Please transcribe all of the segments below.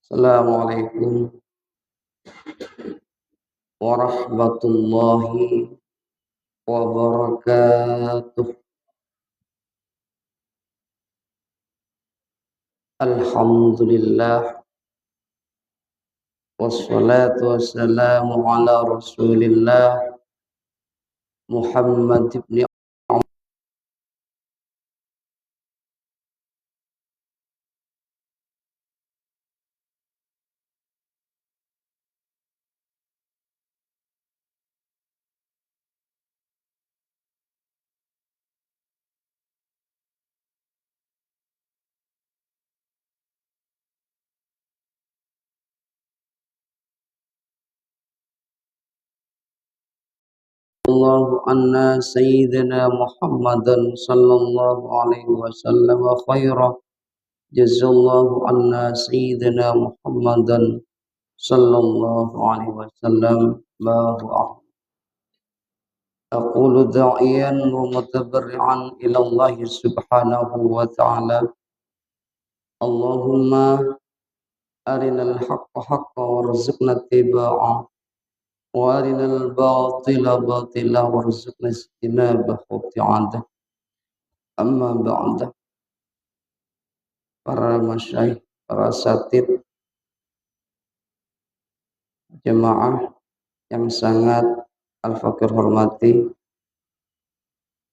Assalamualaikum warahmatullahi wabarakatuh. Alhamdulillah wassalatu wassalamu ala Rasulillah Muhammad ibn Allah anna sayyidina Muhammadan sallallahu alaihi wasallam khairah jazallahu anna sayyidina Muhammadan sallallahu alaihi wasallam bahu. أقول داعيا ومتبرعا إلى الله سبحانه وتعالى اللهم أرنا الحق حقا وارزقنا اتباعه وأرنا الباطل باطلا وارزقنا اجتنابه وابتعاده. أما بعد, para masyayikh, para asatid, jemaah yang sangat al-fakir hormati,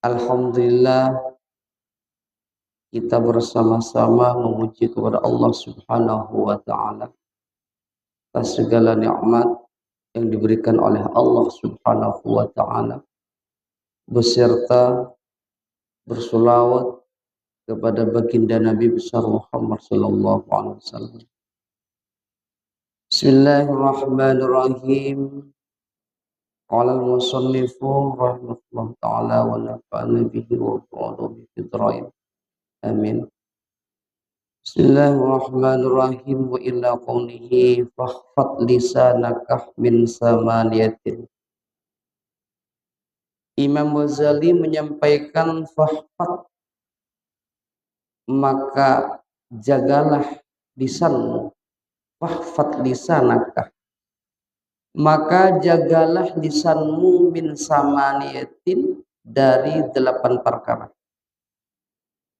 alhamdulillah kita bersama-sama memuji kepada Allah Subhanahu wa taala atas segala nikmat yang diberikan oleh Allah Subhanahu wa taala, beserta bersolawat kepada baginda Nabi besar Muhammad sallallahu alaihi wasallam. Bismillahirrahmanirrahim. Qala al-musannifu rahimahullah taala wa nafa'ana bihi wa bi'ulumihi fid-dharain. Amin. Bismillahirrahmanirrahim. Wa illa qawlihi fahfad lisanaka min samaniyatin. Imam Ghazali menyampaikan fahfad, maka jagalah lisanmu. Fahfad lisanaka, maka jagalah lisanmu min samaniyatin, dari 8 perkara.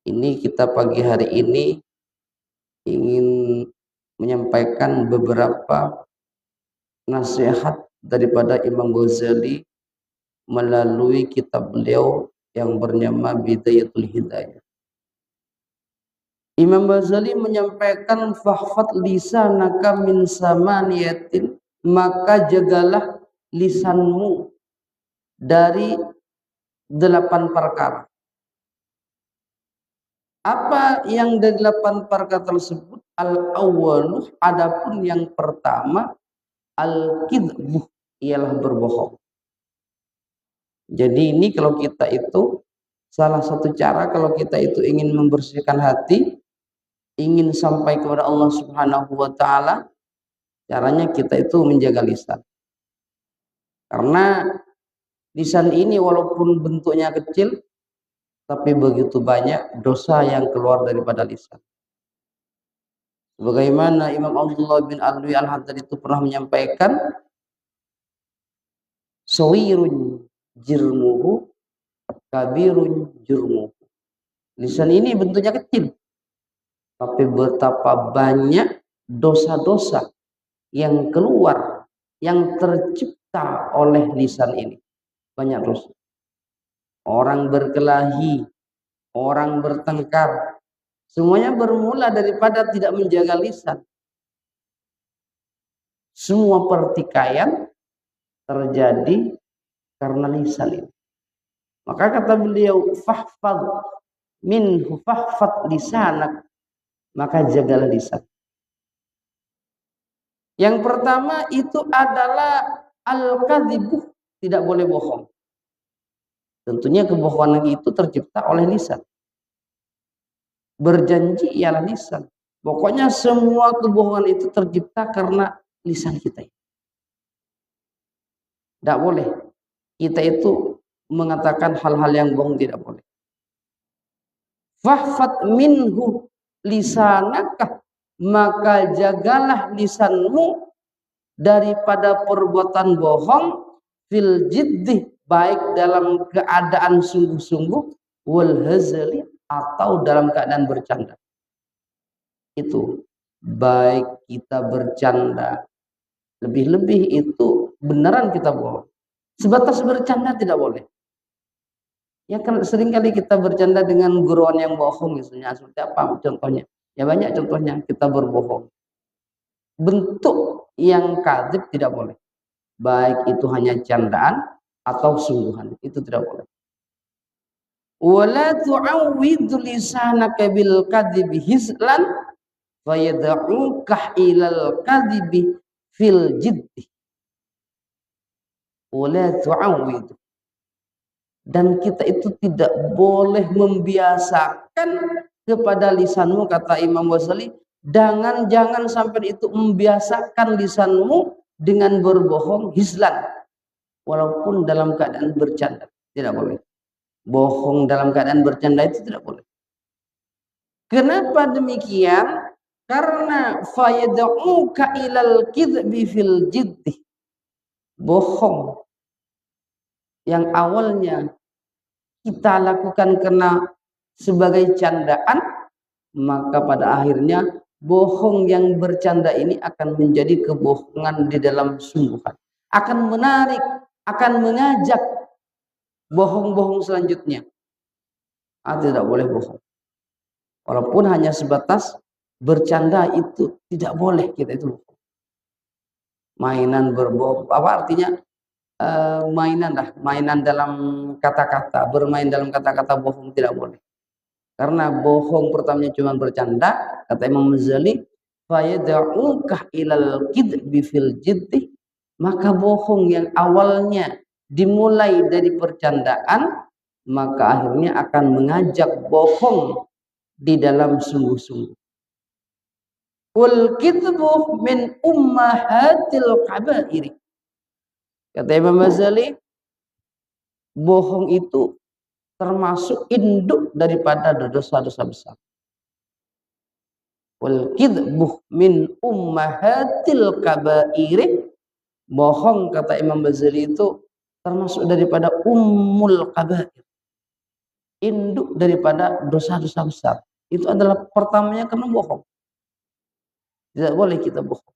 Ini kita pagi hari ini ingin menyampaikan beberapa nasihat daripada Imam Ghazali melalui kitab beliau yang bernama Bidayatul Hidayah. Imam Ghazali menyampaikan fahfad lisanaka min samaniyatin, maka jagalah lisanmu dari 8 perkara. Apa yang dari 8 perkara tersebut? Al-awwalu, adapun yang pertama, al-kidbu, ialah berbohong. Jadi ini kalau kita itu, salah satu cara kalau kita itu ingin membersihkan hati, ingin sampai kepada Allah Subhanahu wa taala, caranya kita itu menjaga lisan. Karena lisan ini walaupun bentuknya kecil, tapi begitu banyak dosa yang keluar daripada lisan. Bagaimana Imam Abdullah bin Alwi Al-Haddad itu pernah menyampaikan, sawirun jirmuhu kabirun jurmuhu. Lisan ini bentuknya kecil, tapi betapa banyak dosa-dosa yang keluar, yang tercipta oleh lisan ini. Banyak dosa. Orang berkelahi, orang bertengkar, semuanya bermula daripada tidak menjaga lisan. Semua pertikaian terjadi karena lisan ini. Maka kata beliau, fahfad minhu fahfad lisanak, maka jagalah lisan. Yang pertama itu adalah al-kadzibu, tidak boleh bohong. Tentunya kebohongan itu tercipta oleh lisan. Berjanji ialah lisan. Pokoknya semua kebohongan itu tercipta karena lisan kita. Tidak boleh kita itu mengatakan hal-hal yang bohong, tidak boleh. Fahfad minhu lisanaka, maka jagalah lisanmu daripada perbuatan bohong fil jiddi, baik dalam keadaan sungguh-sungguh, wal hazali, atau dalam keadaan bercanda. Itu baik kita bercanda, lebih-lebih itu beneran kita bohong. Sebatas bercanda tidak boleh. Ya kan seringkali kita bercanda dengan guruan yang bohong misalnya. Seperti apa contohnya? Ya banyak contohnya kita berbohong. Bentuk yang kadzib tidak boleh. Baik itu hanya candaan atau sungguhan, itu tidak boleh. Wala tu'awwid lisanaka bil kadhibi hislan fayad'uka ilal kadhibi fil jiddi. Wala tu'awwid, dan kita itu tidak boleh membiasakan kepada lisanmu, kata Imam Ghazali, jangan sampai itu membiasakan lisanmu dengan berbohong hislan, walaupun dalam keadaan bercanda, tidak boleh. Bohong dalam keadaan bercanda itu tidak boleh. Kenapa demikian? Karena fayad'uka ilal kidbi fil jiddi. Bohong yang awalnya kita lakukan karena sebagai candaan, maka pada akhirnya bohong yang bercanda ini akan menjadi kebohongan di dalam sungguhan, akan menarik, akan mengajak bohong-bohong selanjutnya. Tidak boleh bohong, walaupun hanya sebatas bercanda, itu tidak boleh kita itu bohong. Mainan berbohong, apa artinya? Mainan dalam kata-kata, bermain dalam kata-kata bohong tidak boleh. Karena bohong pertamanya cuma bercanda, kata Imam Ghazali, fayad'uka ilal kidbi fil jiddi, maka bohong yang awalnya dimulai dari percandaan, maka akhirnya akan mengajak bohong di dalam sungguh-sungguh. Wal kidbu min ummahatil kabairi. Kata Imam Ghazali, bohong itu termasuk induk daripada dosa-dosa besar. Wal kidbu min ummahatil kabairi. Bohong, kata Imam Ghazali, itu termasuk daripada ummul kabair, induk daripada dosa-dosa besar. Itu adalah pertamanya karena bohong. Tidak boleh kita bohong.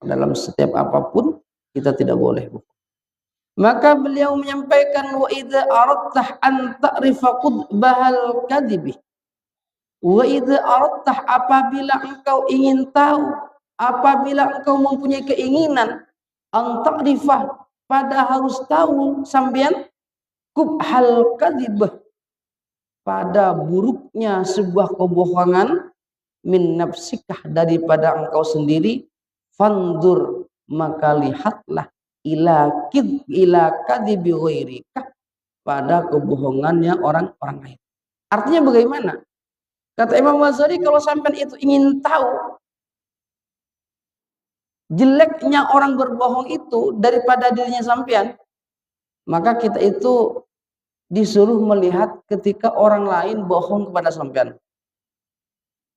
Dalam setiap apapun kita tidak boleh bohong. Maka beliau menyampaikan, wa idza aradta an ta'rifa qudbahal kadhibi, wa idza aradta, apabila engkau ingin tahu, apabila engkau mempunyai keinginan, an ta'rifa, pada harus tahu sampean, qubhal kadhib, pada buruknya sebuah kebohongan, min nafsikah, daripada engkau sendiri, fandur, maka lihatlah, ila kadhibi ghairika, pada kebohongannya orang-orang lain. Artinya bagaimana? Kata Imam Ghazali, kalau sampai itu ingin tahu jeleknya orang berbohong itu daripada dirinya sampean, maka kita itu disuruh melihat ketika orang lain bohong kepada sampean.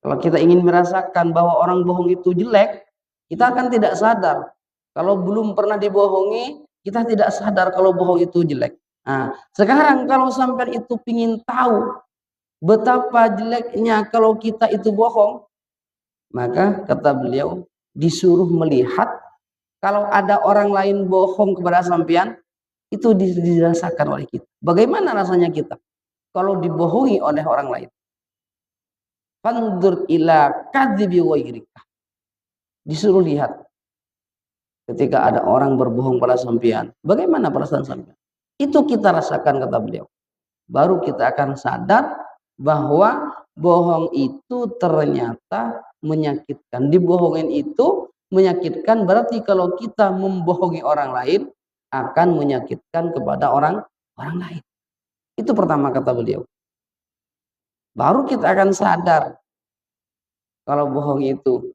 Kalau kita ingin merasakan bahwa orang bohong itu jelek, kita akan tidak sadar. Kalau belum pernah dibohongi, kita tidak sadar kalau bohong itu jelek. Nah, sekarang kalau sampai itu ingin tahu betapa jeleknya kalau kita itu bohong, maka kata beliau disuruh melihat kalau ada orang lain bohong kepada sampean, itu dirasakan oleh kita. Bagaimana rasanya kita kalau dibohongi oleh orang lain? Fandur ila kadhibi ghairika. Disuruh lihat ketika ada orang berbohong pada sampean, bagaimana perasaan sampean? Itu kita rasakan, kata beliau. Baru kita akan sadar bahwa bohong itu ternyata menyakitkan. Dibohongin itu menyakitkan, berarti kalau kita membohongi orang lain akan menyakitkan kepada orang lain. Itu pertama, kata beliau. Baru kita akan sadar kalau bohong itu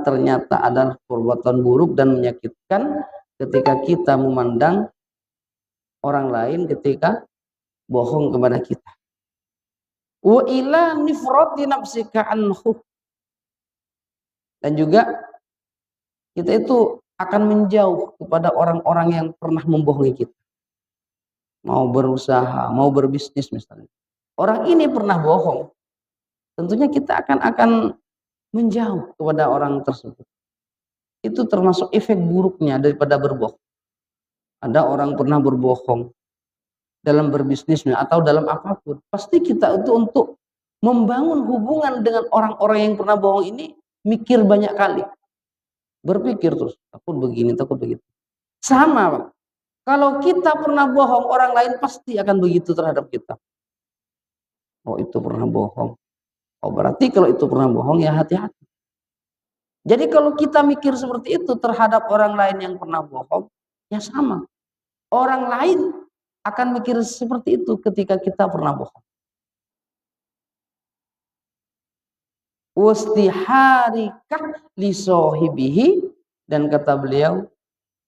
ternyata adalah perbuatan buruk dan menyakitkan ketika kita memandang orang lain ketika bohong kepada kita. wa ila nifrati nafsika anhu, dan juga kita itu akan menjauh kepada orang-orang yang pernah membohongi kita. Mau berusaha, mau berbisnis misalnya, orang ini pernah bohong, tentunya kita akan menjauh kepada orang tersebut. Itu termasuk efek buruknya daripada berbohong. Ada orang pernah berbohong dalam berbisnisnya atau dalam apapun, pasti kita itu untuk membangun hubungan dengan orang-orang yang pernah bohong ini mikir banyak kali, berpikir terus, takut begini, takut begitu. Sama Pak, kalau kita pernah bohong, orang lain pasti akan begitu terhadap kita. Oh itu pernah bohong, oh berarti kalau itu pernah bohong ya hati-hati. Jadi kalau kita mikir seperti itu terhadap orang lain yang pernah bohong, ya sama, orang lain akan mikir seperti itu ketika kita pernah bohong. Wastiharikah li sohibihi, dan kata beliau,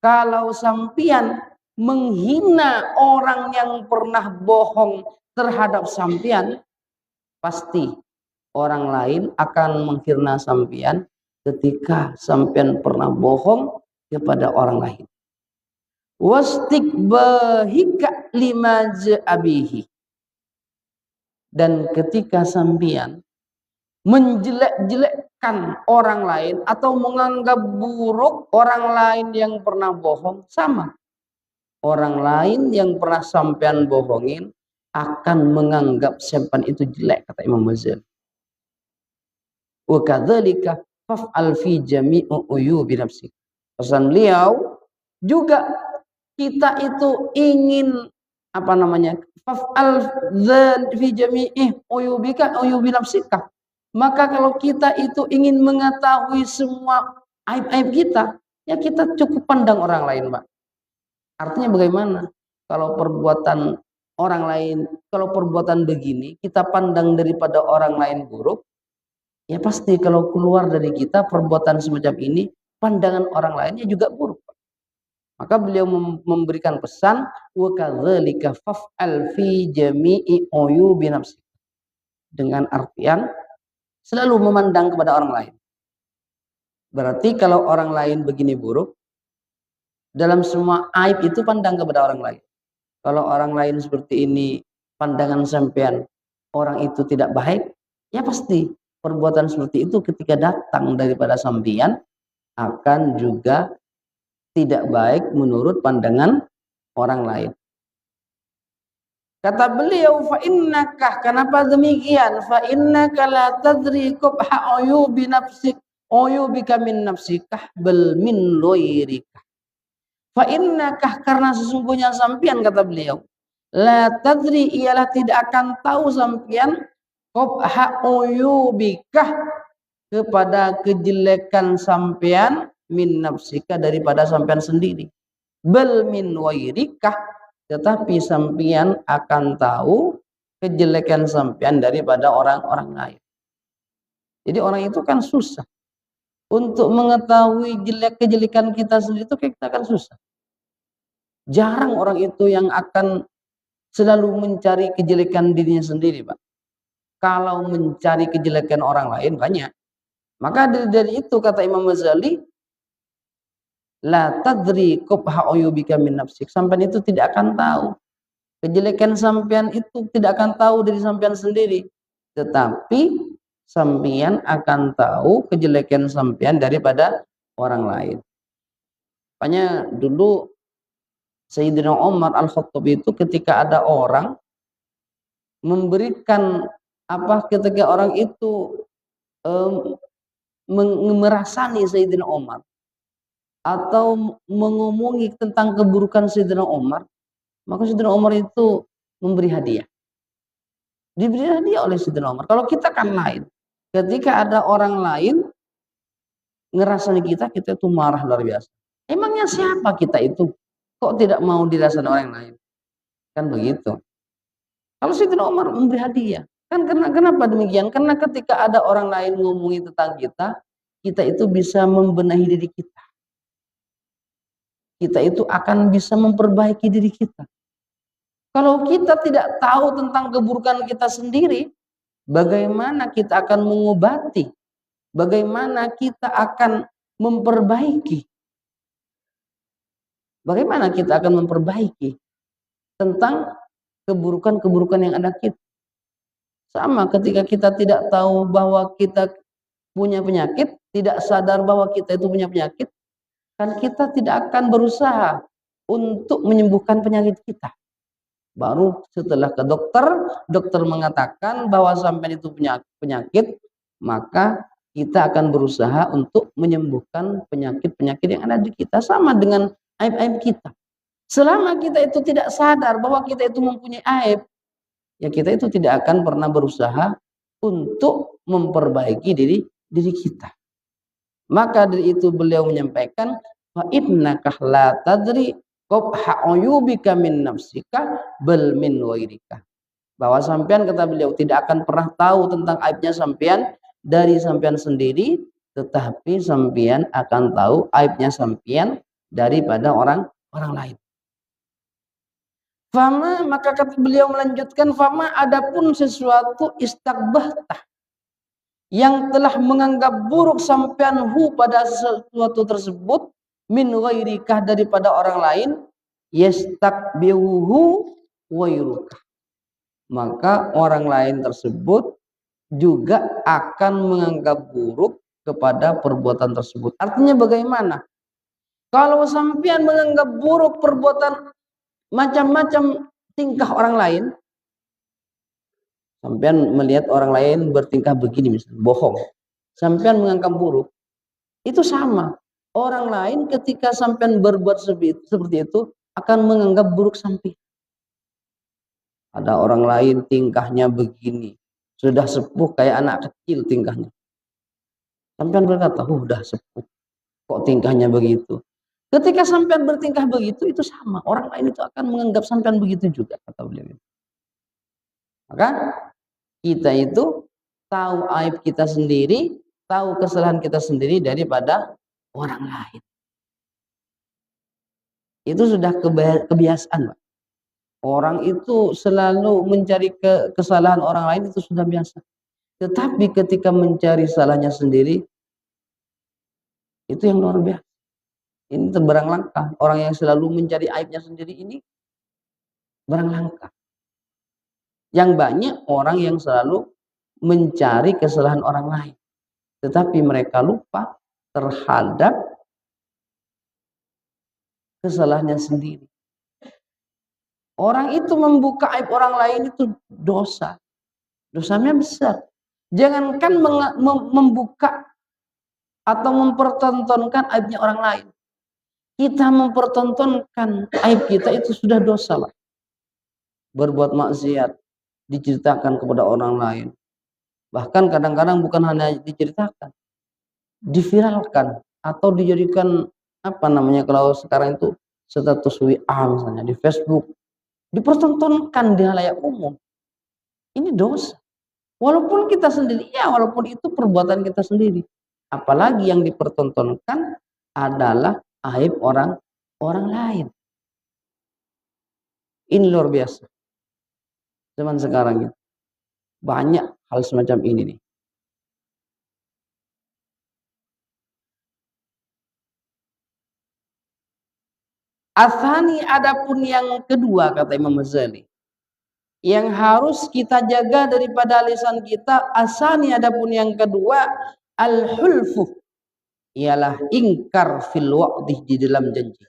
kalau sampian menghina orang yang pernah bohong terhadap sampian, pasti orang lain akan menghina sampian ketika sampian pernah bohong kepada orang lain. Wastikbahika lima ja'abihi, dan ketika sampian menjelek-jelekkan orang lain atau menganggap buruk orang lain yang pernah bohong, sama, orang lain yang pernah sampean bohongin akan menganggap sampean itu jelek, kata Imam Ghazali. Wa kadzalika faf'al fi jami'i uyubi nafsik. Pesan beliau juga, kita itu ingin faf'al fi jami'i uyubi nafsika. Maka kalau kita itu ingin mengetahui semua aib-aib kita, ya kita cukup pandang orang lain, Pak. Artinya bagaimana? Kalau perbuatan orang lain, kalau perbuatan begini kita pandang daripada orang lain buruk, ya pasti kalau keluar dari kita perbuatan semacam ini, pandangan orang lainnya juga buruk. Maka beliau memberikan pesan, wa kadzalika faf'al fi jami'i uyubi nafsik, dengan artian selalu memandang kepada orang lain. Berarti kalau orang lain begini buruk, dalam semua aib itu pandang kepada orang lain. Kalau orang lain seperti ini, pandangan sampean orang itu tidak baik, ya pasti perbuatan seperti itu ketika datang daripada sampean akan juga tidak baik menurut pandangan orang lain. Kata beliau, fa innaka, kenapa demikian? Fa innaka la tadri qubha uyubi nafsik, uyubika min nafsikah bal min ghairika. Fa innaka, karena sesungguhnya sampian, kata beliau, la tadri, ialah tidak akan tahu sampian, qubha uyubika, kepada kejelekan sampian, min nafsika, daripada sampian sendiri, bal min ghairika, tetapi sampian akan tahu kejelekan sampian daripada orang-orang lain. Jadi orang itu kan susah untuk mengetahui kejelekan kita sendiri, itu kita kan susah. Jarang orang itu yang akan selalu mencari kejelekan dirinya sendiri, Pak. Kalau mencari kejelekan orang lain banyak. Maka dari itu kata Imam Ghazali, la tadri qubha uyubika min nafsik, sampean itu tidak akan tahu kejelekan sampean, itu tidak akan tahu dari sampean sendiri, tetapi sampean akan tahu kejelekan sampean daripada orang lain. Makanya dulu Sayyidina Umar Al-Khattab itu ketika ada orang memberikan ketika orang itu merasani Sayyidina Umar atau mengomongi tentang keburukan Sayyidina Umar, maka Sayyidina Umar itu memberi hadiah. Diberi hadiah oleh Sayyidina Umar. Kalau kita kan lain. Ketika ada orang lain ngerasani kita, kita itu marah luar biasa. Emangnya siapa kita itu? Kok tidak mau dirasani orang lain? Kan begitu. Kalau Sayyidina Umar memberi hadiah. Kan kenapa demikian? Karena ketika ada orang lain ngomongin tentang kita, kita itu bisa membenahi diri kita. Kita itu akan bisa memperbaiki diri kita. Kalau kita tidak tahu tentang keburukan kita sendiri, bagaimana kita akan mengobati, bagaimana kita akan memperbaiki, bagaimana kita akan memperbaiki tentang keburukan-keburukan yang ada kita. Sama ketika kita tidak tahu bahwa kita punya penyakit, tidak sadar bahwa kita itu punya penyakit, kan kita tidak akan berusaha untuk menyembuhkan penyakit kita. Baru setelah ke dokter, dokter mengatakan bahwa sampai itu punya penyakit, maka kita akan berusaha untuk menyembuhkan penyakit-penyakit yang ada di kita. Sama dengan aib-aib kita. Selama kita itu tidak sadar bahwa kita itu mempunyai aib, ya kita itu tidak akan pernah berusaha untuk memperbaiki diri kita. Maka dari itu beliau menyampaikan, fa innaka la tadri qabha uyubika min nafsika bal min ghairika. Bahwa sampean, kata beliau, tidak akan pernah tahu tentang aibnya sampean dari sampean sendiri, tetapi sampean akan tahu aibnya sampean daripada orang lain. Fama, maka kata beliau melanjutkan, fama, adapun sesuatu istakbahtah yang telah menganggap buruk sampean hu pada sesuatu tersebut min ghairikah daripada orang lain, yastakbihuhu ghairuka, maka orang lain tersebut juga akan menganggap buruk kepada perbuatan tersebut. Artinya bagaimana? Kalau sampean menganggap buruk perbuatan macam-macam tingkah orang lain, sampean melihat orang lain bertingkah begini, misalnya bohong, sampean menganggap buruk, itu sama. Orang lain ketika sampean berbuat seperti itu akan menganggap buruk sampean. Ada orang lain tingkahnya begini, sudah sepuh kayak anak kecil tingkahnya. Sampean berkata, udah sepuh, kok tingkahnya begitu. Ketika sampean bertingkah begitu, itu sama. Orang lain itu akan menganggap sampean begitu juga, kata beliau. Maka kita itu tahu aib kita sendiri, tahu kesalahan kita sendiri daripada orang lain. Itu sudah kebiasaan, Pak. Orang itu selalu mencari kesalahan orang lain, itu sudah biasa. Tetapi ketika mencari salahnya sendiri, itu yang luar biasa. Ini barang langka. Orang yang selalu mencari aibnya sendiri ini barang langka. Yang banyak orang yang selalu mencari kesalahan orang lain, tetapi mereka lupa terhadap kesalahannya sendiri. Orang itu membuka aib orang lain itu dosa. Dosanya besar. Jangankan membuka atau mempertontonkan aibnya orang lain. Kita mempertontonkan aib kita itu sudah dosa, Pak. Berbuat maksiat diceritakan kepada orang lain. Bahkan kadang-kadang bukan hanya diceritakan, diviralkan atau dijadikan apa namanya kalau sekarang itu status WA misalnya di Facebook, dipertontonkan di halayak umum. Ini dosa. Walaupun kita sendiri, ya walaupun itu perbuatan kita sendiri. Apalagi yang dipertontonkan adalah aib orang lain. Ini luar biasa. Zaman sekarang ya, banyak hal semacam ini nih. Athani, adapun yang kedua, kata Imam Ghazali, yang harus kita jaga daripada lisan kita, asani, adapun yang kedua, al-hulfu, ialah ingkar fil wa'di, di dalam janji.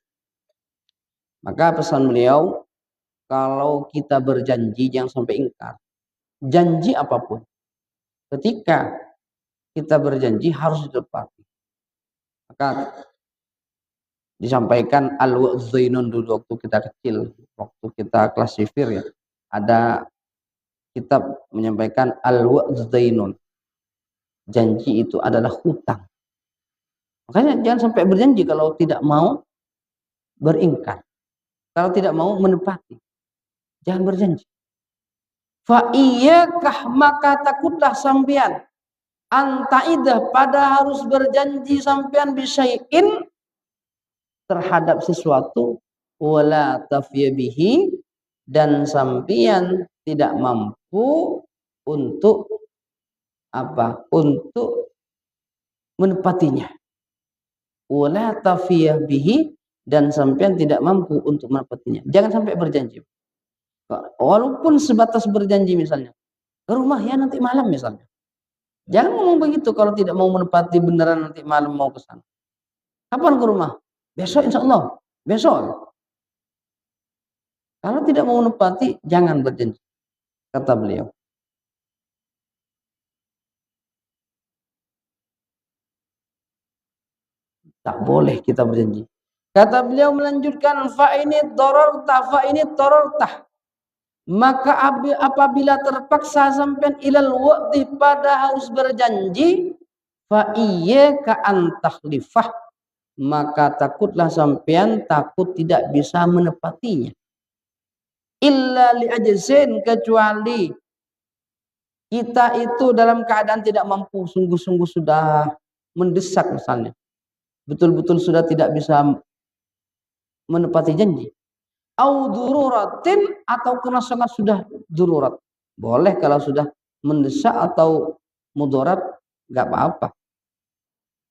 Maka pesan beliau, kalau kita berjanji jangan sampai ingkar. Janji apapun, ketika kita berjanji harus ditepati. Maka disampaikan al-wa'dzainun dulu waktu kita kecil, waktu kita kelas sifir ya, ada kitab menyampaikan al-wa'dzainun. Janji itu adalah hutang. Makanya jangan sampai berjanji kalau tidak mau beringkar, kalau tidak mau menepati. Jangan berjanji. Fa iyyakah, maka takutlah sampean, antaidah, pada harus berjanji sampean bisyai'in, terhadap sesuatu, wala tafya bihi, dan sampean tidak mampu untuk apa? Untuk menepatinya. Wala tafiyah bihi, dan sampean tidak mampu untuk menepatinya. Jangan sampai berjanji. Walaupun sebatas berjanji misalnya, ke rumah ya nanti malam misalnya. Jangan ngomong begitu kalau tidak mau menepati beneran nanti malam mau ke sana. Kapan ke rumah? Besok insya Allah. Besok. Kalau tidak mau menepati, jangan berjanji. Kata beliau. Tak boleh kita berjanji. Kata beliau melanjutkan, fa ini tororta. Maka apabila terpaksa sampai ilal waqti pada harus berjanji, fa iyyaka an takhlifah, maka takutlah sampean takut tidak bisa menepatinya. Illa li ajzin, kecuali kita itu dalam keadaan tidak mampu, sungguh-sungguh sudah mendesak misalnya. Betul-betul sudah tidak bisa menepati janji. Au dururatin, atau karena sangat sudah dururat. Boleh kalau sudah mendesak atau mudarat, enggak apa-apa.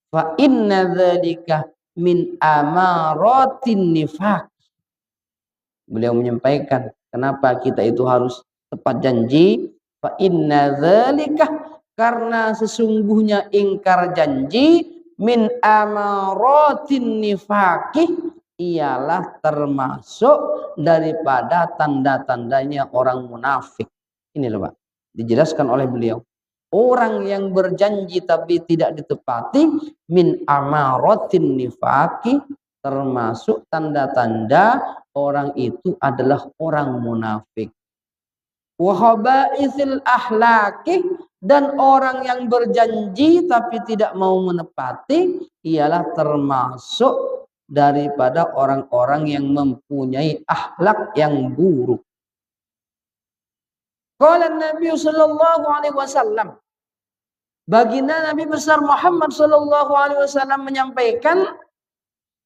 Fa inna dzalika min amaratin nifaq. Beliau menyampaikan kenapa kita itu harus tepat janji. Fa inna dzalika, karena sesungguhnya ingkar janji, min amaratin nifaqih, ialah termasuk daripada tanda-tandanya orang munafik. Ini loh Pak, dijelaskan oleh beliau. Orang yang berjanji tapi tidak ditepati, min amaratin nifaqih, termasuk tanda-tanda orang itu adalah orang munafik. Wa khaba'ithil ahlaki, dan orang yang berjanji tapi tidak mau menepati ialah termasuk daripada orang-orang yang mempunyai akhlak yang buruk. Qala Nabi sallallahu alaihi wasallam, baginda Nabi besar Muhammad sallallahu alaihi wasallam menyampaikan,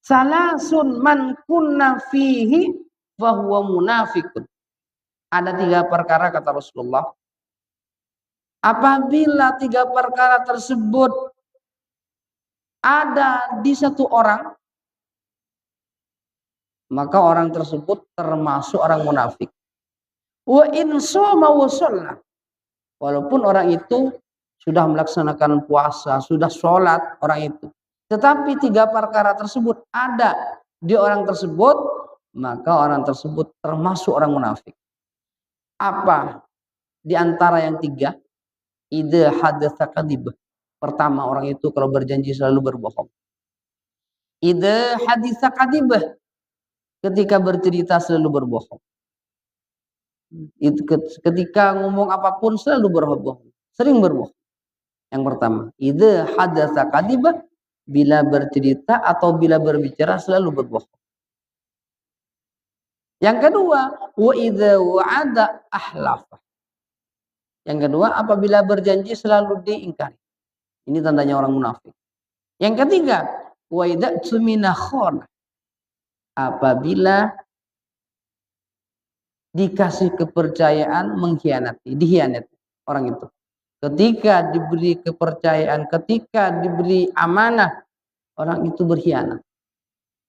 salasun man kunna fihi fahuwa munafiqun. Ada 3 perkara kata Rasulullah. Apabila 3 perkara tersebut ada di satu orang, maka orang tersebut termasuk orang munafik. Wa in shoma wa shalla, walaupun orang itu sudah melaksanakan puasa, sudah sholat orang itu, tetapi 3 perkara tersebut ada di orang tersebut, maka orang tersebut termasuk orang munafik. Apa di antara yang 3? Idza hadatsa kadhib. Pertama, orang itu kalau berjanji selalu berbohong. Idza haditsa kadhib, ketika bercerita selalu berbohong. Itu ketika ngomong apapun selalu berbohong, sering berbohong. Yang pertama, idza hadatsa kadhib, bila bercerita atau bila berbicara selalu berbohong. Yang kedua, wa idza wa'ada ahlafa. Yang kedua, apabila berjanji selalu diingkari. Ini tandanya orang munafik. Yang ketiga, wa idza tumina khana. Apabila dikasih kepercayaan mengkhianati, dihianati orang itu. Ketika diberi kepercayaan, ketika diberi amanah, orang itu berkhianat.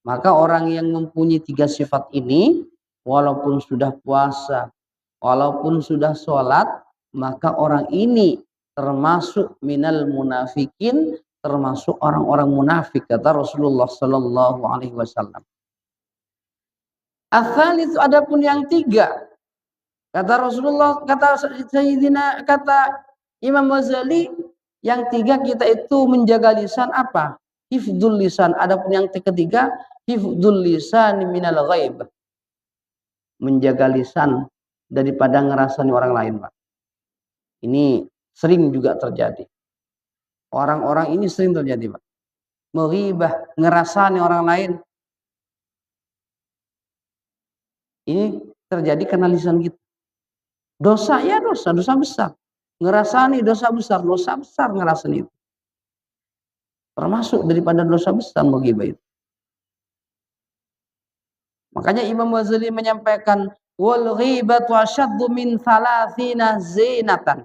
Maka orang yang mempunyai 3 sifat ini, walaupun sudah puasa, walaupun sudah sholat, maka orang ini termasuk minal munafikin, termasuk orang-orang munafik, kata Rasulullah sallallahu alaihi wasallam. Ats-tsalits, adapun yang 3, kata Rasulullah, kata Sayyidina, kata Imam Ghazali, yang 3 kita itu menjaga lisan apa? Hifdzul lisan. Adapun yang ketiga, hifdzul lisan minal ghaib. Menjaga lisan daripada ngerasani orang lain, Pak. Ini sering juga terjadi. Orang-orang ini sering terjadi, Pak. Menghibah, ngerasani orang lain. Ini terjadi karena lisan kita. Dosa ya dosa besar. Ngerasani dosa besar ngerasani itu. Termasuk daripada dosa besar menghibah itu. Makanya Imam Ghazali menyampaikan, wal ghibatu asyaddu min 30 zinatan.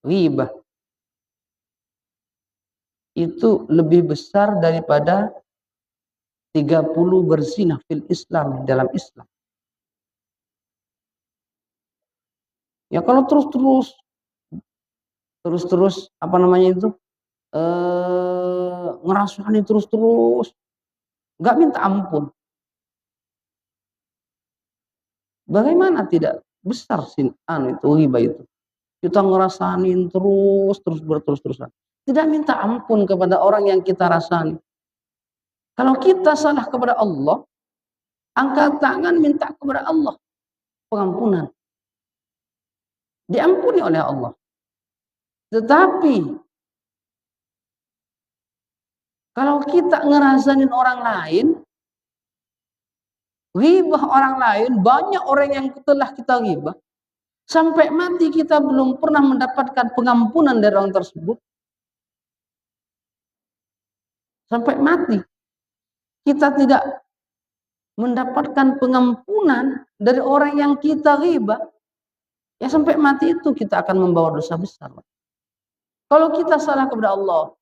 Ghibah itu lebih besar daripada 30 berzina fil Islam, dalam Islam. Ya kalau terus apa namanya itu, ngerasani terus nggak minta ampun, bagaimana tidak besar itu ghibah itu. Kita ngerasain terus berterus-terusan, tidak minta ampun kepada orang yang kita rasani. Kalau kita salah kepada Allah, angkat tangan minta kepada Allah pengampunan, diampuni oleh Allah. Tetapi kalau kita ngerasain orang lain, ghibah orang lain, banyak orang yang telah kita ghibah, sampai mati kita belum pernah mendapatkan pengampunan dari orang tersebut. Sampai mati kita tidak mendapatkan pengampunan dari orang yang kita ghibah, ya sampai mati itu kita akan membawa dosa besar. Kalau kita salah kepada Allah,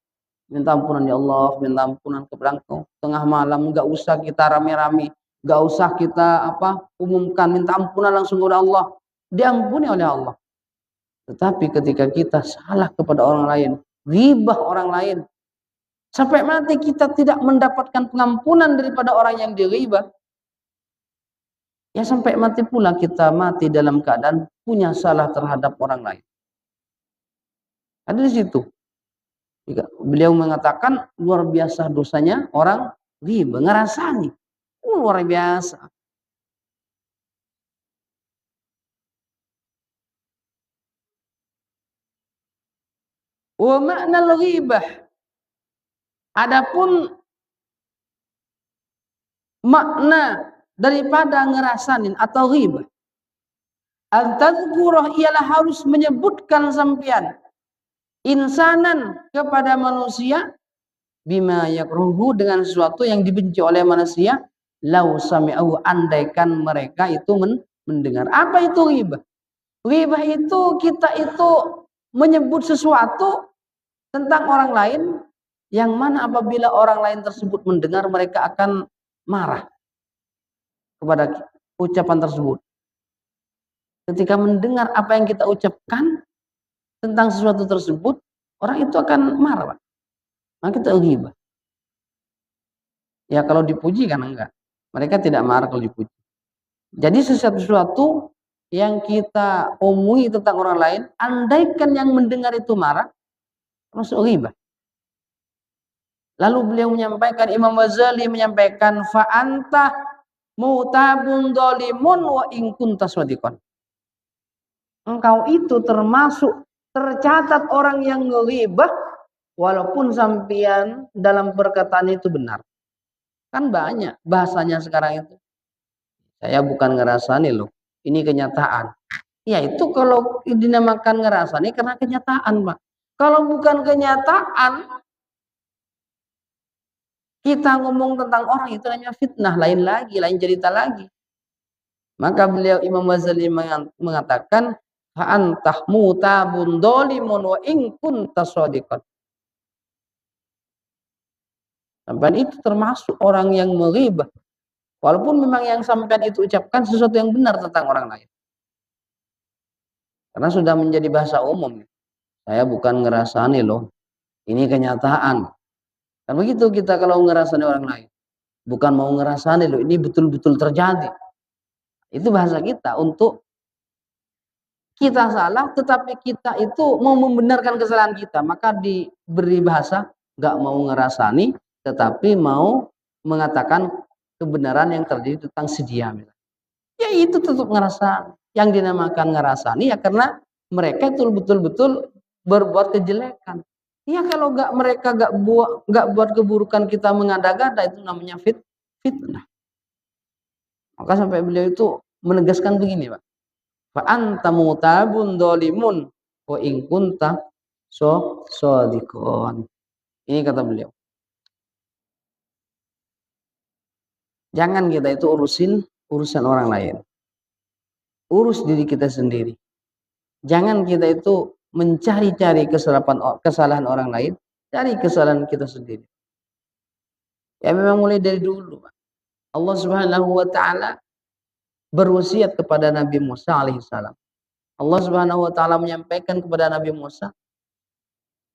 minta ampunan ya Allah, minta ampunan kepada Engkau. Tengah malam nggak usah kita rame-rame, nggak usah kita umumkan, minta ampunan langsung kepada Allah, diampuni oleh Allah. Tetapi ketika kita salah kepada orang lain, ghibah orang lain, sampai mati kita tidak mendapatkan pengampunan daripada orang yang dighibah, ya sampai mati pula kita mati dalam keadaan punya salah terhadap orang lain. Ada di situ. Beliau mengatakan luar biasa dosanya orang ghibah, ngerasani. Luar biasa. Wa ma'nal ghibah. Adapun makna daripada ngerasanin atau ghibah, al-tadhkurah ialah harus menyebutkan sampian insanan kepada manusia bima yakruhu dengan sesuatu yang dibenci oleh manusia, lau sami'ahu andaikan mereka itu mendengar. Apa itu ghibah? Ghibah itu kita itu menyebut sesuatu tentang orang lain yang mana apabila orang lain tersebut mendengar mereka akan marah kepada ucapan tersebut. Ketika mendengar apa yang kita ucapkan tentang sesuatu tersebut, orang itu akan marah. Maka kita ghibah. Ya kalau dipuji kan enggak. Mereka tidak marah kalau dipuji. Jadi sesuatu yang kita omongin tentang orang lain, andaikan yang mendengar itu marah, masuk ghibah. Lalu beliau menyampaikan, Imam Ghazali menyampaikan, fa anta mutabun dhalimun wa in kunta shadiqan. Engkau itu termasuk tercatat orang yang ghibah walaupun sampian dalam perkataan itu benar. Kan banyak bahasanya sekarang itu. Saya bukan ngerasani loh, ini kenyataan. Ya itu kalau dinamakan ngerasani karena kenyataan, Pak. Kalau bukan kenyataan, kita ngomong tentang orang itu hanya fitnah, lain lagi, lain cerita lagi. Maka beliau Imam Ghazali mengatakan, antah mutabun dhalimun wa in kunta shadiqan. Sampai itu termasuk orang yang meribah. Walaupun memang yang sampai itu ucapkan sesuatu yang benar tentang orang lain. Karena sudah menjadi bahasa umum. Saya bukan ngerasani loh. Ini kenyataan. Kan begitu kita kalau ngerasani orang lain. Bukan mau ngerasani loh. Ini betul-betul terjadi. Itu bahasa kita untuk kita salah, tetapi kita itu mau membenarkan kesalahan kita, maka diberi bahasa nggak mau ngerasani, tetapi mau mengatakan kebenaran yang terjadi tentang si dia. Ya itu tetap ngerasa, yang dinamakan ngerasani ya karena mereka itu betul-betul berbuat kejelekan. Ya kalau mereka nggak buat keburukan kita mengada-gada, itu namanya fitnah. Maka sampai beliau itu menegaskan begini, Pak. Fa anta mutabun dhalimun wa in kunta shadiqan. Ini kata beliau. Jangan kita itu urusan orang lain. Urus diri kita sendiri. Jangan kita itu mencari-cari kesalahan orang lain, cari kesalahan kita sendiri. Ya memang mulai dari dulu, Pak. Allah Subhanahu wa taala berwasiat kepada Nabi Musa alaihissalam. Allah Subhanahu wa taala menyampaikan kepada Nabi Musa,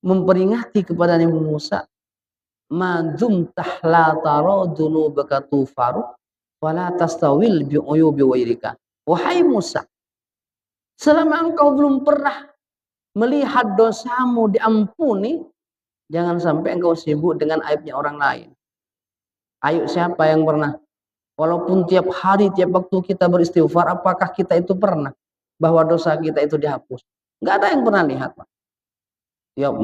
memperingati kepada Nabi Musa, "Ma dumtah la tara dzunubaka tufaru wala tastawil bi uyubi wairika." Wahai Musa, selama engkau belum pernah melihat dosamu diampuni, jangan sampai engkau sibuk dengan aibnya orang lain. Ayo, siapa yang pernah? Walaupun tiap hari, tiap waktu kita beristighfar, apakah kita itu pernah bahwa dosa kita itu dihapus? Nggak ada yang pernah lihat, Pak. Tiap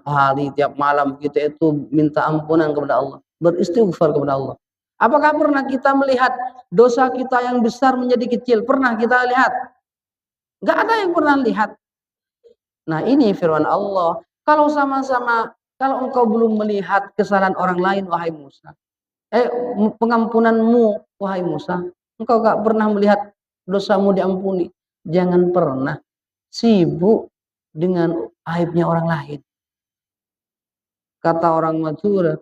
hari, tiap malam kita itu minta ampunan kepada Allah, beristighfar kepada Allah. Apakah pernah kita melihat dosa kita yang besar menjadi kecil? Pernah kita lihat? Nggak ada yang pernah lihat. Nah, ini firman Allah. Kalau kalau engkau belum melihat kesalahan orang lain, wahai Musa, pengampunanmu, wahai Musa, engkau gak pernah melihat dosamu diampuni, jangan pernah sibuk dengan aibnya orang lain. Kata orang Madura,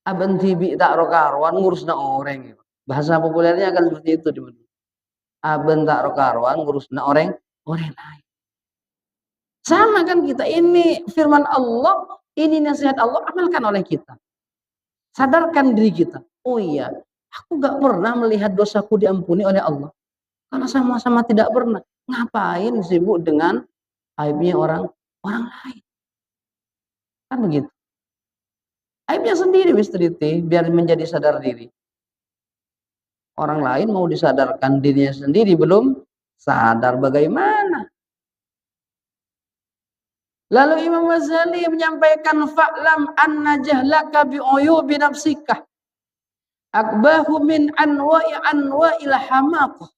aben tibi tak rokaruan ngurus na orang. Bahasa populernya akan seperti itu di Madura. Aben tak rokaruan ngurus na orang lain. Sama kan kita, ini firman Allah, ini nasihat Allah, amalkan oleh kita. Sadarkan diri kita. Oh iya, aku gak pernah melihat dosaku diampuni oleh Allah. Karena sama-sama tidak pernah. Ngapain sibuk dengan aibnya orang lain? Kan begitu. Aibnya sendiri mistriti, biar menjadi sadar diri. Orang lain mau disadarkan dirinya sendiri belum sadar, bagaimana? Lalu Imam Ghazali menyampaikan, fa'lam anna jahlaka bi uyubi nafsika akbahu min anwa'il hamaqah.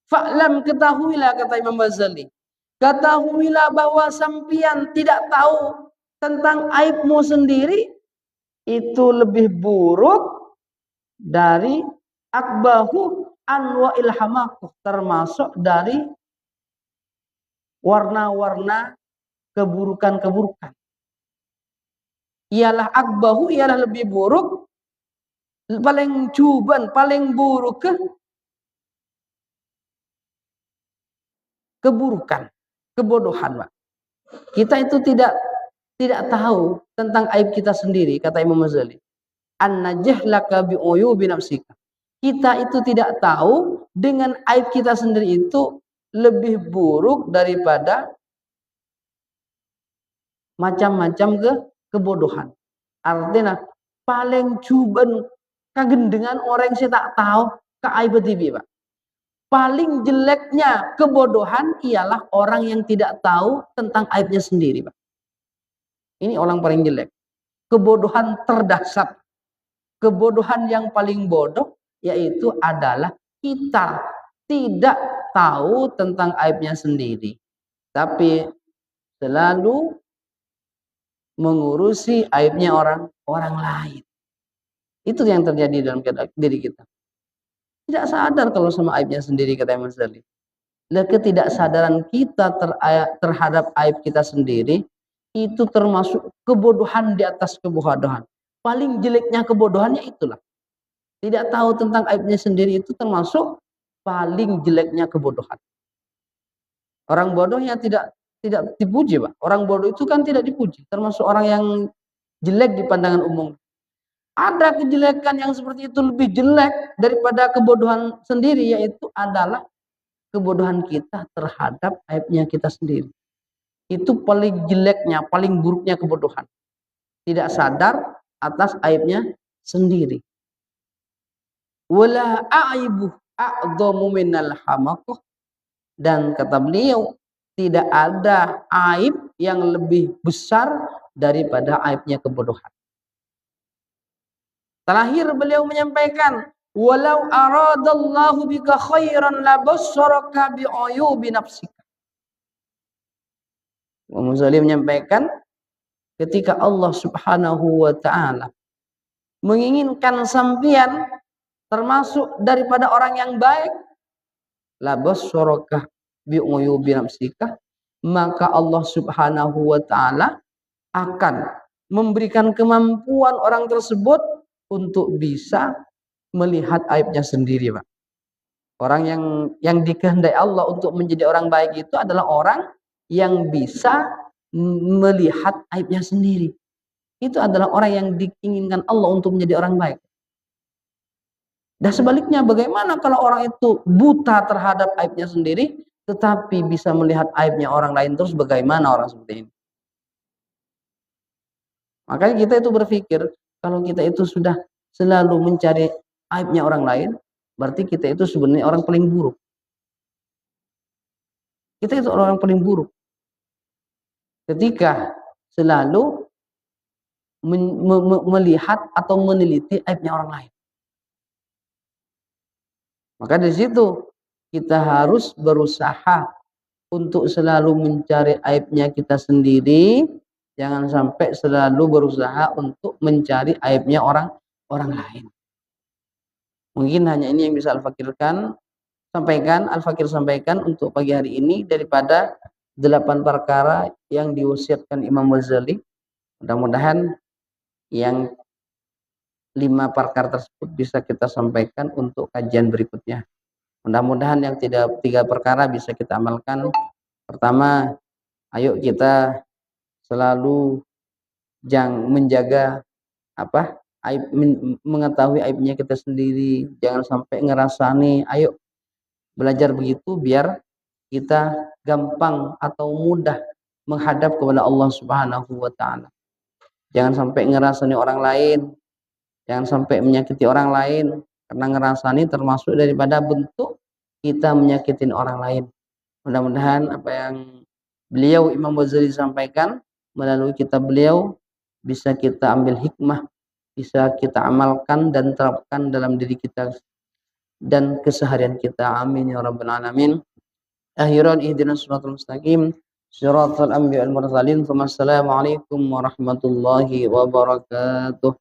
Fa'lam, ketahuilah, kata Imam Ghazali, ketahuilah bahwa sampian tidak tahu tentang aibmu sendiri itu lebih buruk dari akbahu anwa'il hamaqah, termasuk dari warna-warna keburukan-keburukan. Ialah akbahu, ialah lebih buruk, paling cuban, paling buruk keburukan, kebodohan, Pak. Kita itu tidak tahu tentang aib kita sendiri, kata Imam Ghazali. Anna jahlaka bi uyubi nafsika. Kita itu tidak tahu dengan aib kita sendiri itu lebih buruk daripada macam-macam kebodohan. Artinya paling cuban kagendengan orang yang tak tahu ke aib TV, Pak. Paling jeleknya kebodohan ialah orang yang tidak tahu tentang aibnya sendiri, Pak. Ini orang paling jelek. Kebodohan terdahsyat. Kebodohan yang paling bodoh yaitu adalah kita tidak tahu tentang aibnya sendiri, tapi selalu mengurusi aibnya orang lain. Itu yang terjadi dalam diri kita. Tidak sadar kalau sama aibnya sendiri, kata Imam Ghazali. Ketidaksadaran kita terhadap aib kita sendiri itu termasuk kebodohan di atas kebodohan. Paling jeleknya kebodohannya itulah. Tidak tahu tentang aibnya sendiri itu termasuk paling jeleknya kebodohan. Orang bodoh yang tidak dipuji, Pak. Orang bodoh itu kan tidak dipuji, termasuk orang yang jelek di pandangan umum. Ada kejelekan yang seperti itu lebih jelek daripada kebodohan sendiri, yaitu adalah kebodohan kita terhadap aibnya kita sendiri. Itu paling jeleknya, paling buruknya kebodohan. Tidak sadar atas aibnya sendiri. Wala a'ibu a'dhamu minal hamaqah. Dan kata beliau, tidak ada aib yang lebih besar daripada aibnya kebodohan. Terakhir beliau menyampaikan, walau aradallahu bika khairan labassaraka bi'uyubi nafsika. Imam Ghazali menyampaikan, ketika Allah Subhanahu wa taala menginginkan sampian termasuk daripada orang yang baik, labassaraka, bi'uyubi nafsika, maka Allah Subhanahu wa taala akan memberikan kemampuan orang tersebut untuk bisa melihat aibnya sendiri, Pak. Orang yang dikehendaki Allah untuk menjadi orang baik itu adalah orang yang bisa melihat aibnya sendiri. Itu adalah orang yang diinginkan Allah untuk menjadi orang baik. Dan sebaliknya, bagaimana kalau orang itu buta terhadap aibnya sendiri, tetapi bisa melihat aibnya orang lain, terus bagaimana orang seperti ini? Makanya kita itu berpikir, kalau kita itu sudah selalu mencari aibnya orang lain, berarti kita itu sebenarnya orang paling buruk. Kita itu orang paling buruk. Ketika selalu melihat atau meneliti aibnya orang lain. Maka di situ kita harus berusaha untuk selalu mencari aibnya kita sendiri. Jangan sampai selalu berusaha untuk mencari aibnya orang lain. Mungkin hanya ini yang bisa Al-Fakir sampaikan untuk pagi hari ini daripada 8 perkara yang diwasiatkan Imam Ghazali. Mudah-mudahan yang 5 perkara tersebut bisa kita sampaikan untuk kajian berikutnya. Mudah-mudahan yang 3 perkara bisa kita amalkan. Pertama, ayo kita selalu menjaga aib, mengetahui aibnya kita sendiri, jangan sampai ngerasani. Ayo belajar begitu biar kita gampang atau mudah menghadap kepada Allah Subhanahu wa taala. Jangan sampai ngerasani orang lain, jangan sampai menyakiti orang lain, karena ngerasani termasuk daripada bentuk kita menyakitin orang lain. Mudah-mudahan apa yang beliau Imam Ghazali sampaikan melalui kitab beliau bisa kita ambil hikmah, bisa kita amalkan dan terapkan dalam diri kita dan keseharian kita. Amin ya rabbal alamin. Akhiran ihdinas siratal mustaqim siratal anbiya'il mursalin. Wassalamualaikum warahmatullahi wabarakatuh.